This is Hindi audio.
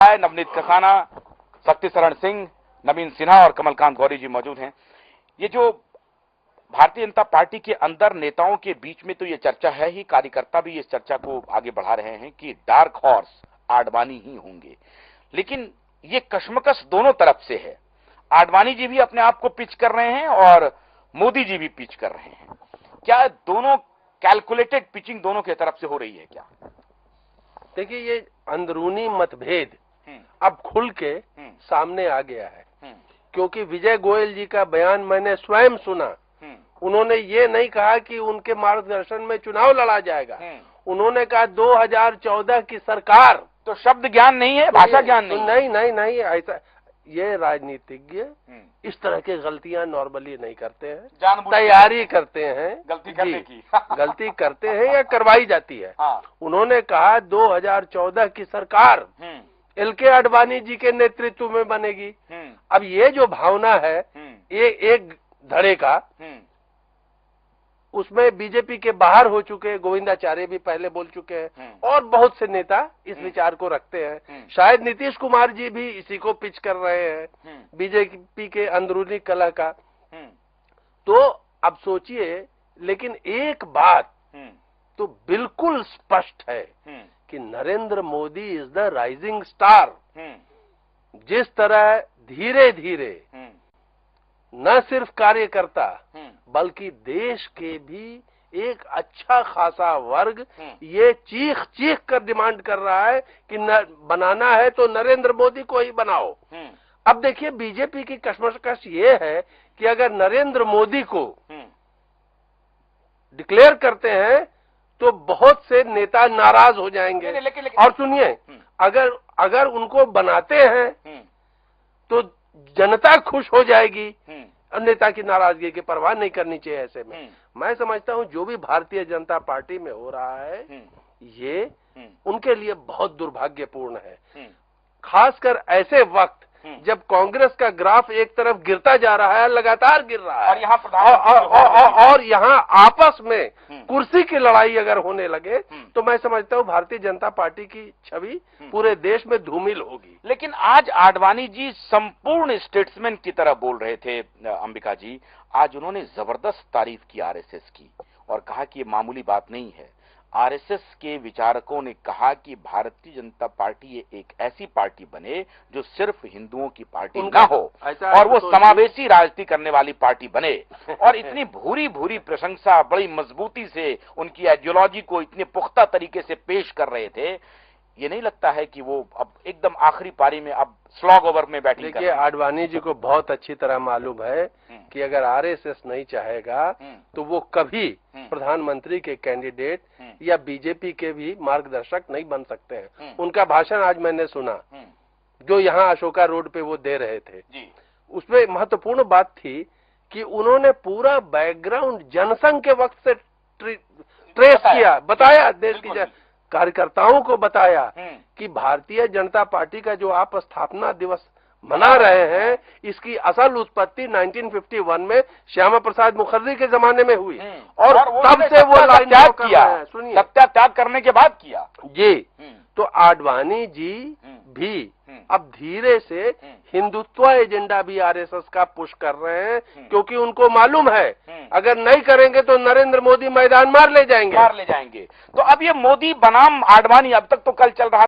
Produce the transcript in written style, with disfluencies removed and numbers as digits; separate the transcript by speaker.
Speaker 1: राय, नवनीत कसाना, शक्ति शरण सिंह, नवीन सिन्हा और कमलकांत गौरी जी मौजूद हैं। ये जो भारतीय जनता पार्टी के अंदर नेताओं के बीच में तो ये चर्चा है ही, कार्यकर्ता भी इस चर्चा को आगे बढ़ा रहे हैं कि डार्क हॉर्स आडवाणी ही होंगे, लेकिन ये कश्मकश दोनों तरफ से है। आडवाणी जी भी अपने आप को पिच कर रहे हैं और मोदी जी भी पिच कर रहे हैं। क्या दोनों कैलकुलेटेड पिचिंग दोनों की तरफ से हो रही है क्या?
Speaker 2: देखिए, ये अंदरूनी मतभेद अब खुल के सामने आ गया है, क्योंकि विजय गोयल जी का बयान मैंने स्वयं सुना। उन्होंने ये नहीं कहा कि उनके मार्गदर्शन में चुनाव लड़ा जाएगा, उन्होंने कहा 2014 की सरकार।
Speaker 1: तो शब्द ज्ञान नहीं है, भाषा ज्ञान नहीं?
Speaker 2: नहीं, ऐसा ये राजनीतिज्ञ इस तरह की गलतियां नॉर्मली नहीं करते हैं, तैयारी करते हैं
Speaker 1: गलती करने की
Speaker 2: गलती करते हैं या करवाई जाती है। उन्होंने कहा 2014 की सरकार एल.के. आडवाणी जी के नेतृत्व में बनेगी। अब ये जो भावना है ये एक धड़े का, उसमें बीजेपी के बाहर हो चुके गोविंदाचार्य भी पहले बोल चुके हैं और बहुत से नेता इस विचार को रखते हैं। शायद नीतीश कुमार जी भी इसी को पिच कर रहे हैं, बीजेपी के अंदरूनी कलह का। तो अब सोचिए, लेकिन एक बात तो बिल्कुल स्पष्ट है कि Narendra Modi is the rising star. जिस तरह धीरे धीरे न सिर्फ कार्यकर्ता बल्कि देश के भी एक अच्छा खासा वर्ग ये चीख चीख कर डिमांड कर रहा है कि बनाना है तो नरेंद्र मोदी को ही बनाओ। अब देखिए, बीजेपी की कश्मकश ये है कि अगर नरेंद्र मोदी को डिक्लेयर करते हैं तो बहुत से नेता नाराज हो जाएंगे। और सुनिए, अगर उनको बनाते हैं तो जनता खुश हो जाएगी, नेता की नाराजगी की परवाह नहीं करनी चाहिए। ऐसे में मैं समझता हूं जो भी भारतीय जनता पार्टी में हो रहा है ये उनके लिए बहुत दुर्भाग्यपूर्ण है, खासकर ऐसे वक्त जब कांग्रेस का ग्राफ एक तरफ गिरता जा रहा है, लगातार गिर रहा है, और यहाँ आपस में कुर्सी की लड़ाई अगर होने लगे तो मैं समझता हूँ भारतीय जनता पार्टी की छवि पूरे देश में धूमिल होगी।
Speaker 1: लेकिन आज आडवाणी जी संपूर्ण स्टेट्समैन की तरह बोल रहे थे। अंबिका जी, आज उन्होंने जबरदस्त तारीफ की आरएसएस की और कहा कि ये मामूली बात नहीं है। आरएसएस के विचारकों ने कहा कि भारतीय जनता पार्टी एक ऐसी पार्टी बने जो सिर्फ हिंदुओं की पार्टी ना हो और वो समावेशी राजनीति करने वाली पार्टी बने। और इतनी भूरी भूरी प्रशंसा, बड़ी मजबूती से उनकी आइडियोलॉजी को इतने पुख्ता तरीके से पेश कर रहे थे। ये नहीं लगता है कि वो अब एकदम आखिरी पारी में अब स्लॉग ओवर में बैटिंग कर रहे हैं?
Speaker 2: आडवाणी जी को बहुत अच्छी तरह मालूम है कि अगर आरएसएस नहीं चाहेगा तो वो कभी प्रधानमंत्री के कैंडिडेट या बीजेपी के भी मार्गदर्शक नहीं बन सकते हैं। उनका भाषण आज मैंने सुना जो यहाँ अशोका रोड पे वो दे रहे थे, उसमें महत्वपूर्ण बात थी कि उन्होंने पूरा बैकग्राउंड जनसंघ के वक्त से ट्रेस किया, बताया, देश की कार्यकर्ताओं को बताया कि भारतीय जनता पार्टी का जो आप स्थापना दिवस मना रहे हैं इसकी असल उत्पत्ति 1951 में श्यामा प्रसाद मुखर्जी के जमाने में हुई और तब से वो
Speaker 1: त्याग किया, सत्यात्याग करने के बाद किया
Speaker 2: जी। तो आडवाणी जी भी अब धीरे से हिंदुत्व एजेंडा भी आरएसएस का पुश कर रहे हैं, क्योंकि उनको मालूम है अगर नहीं करेंगे तो नरेंद्र मोदी मैदान मार ले जाएंगे।
Speaker 1: तो अब ये मोदी बनाम आडवाणी अब तक तो कल चल रहा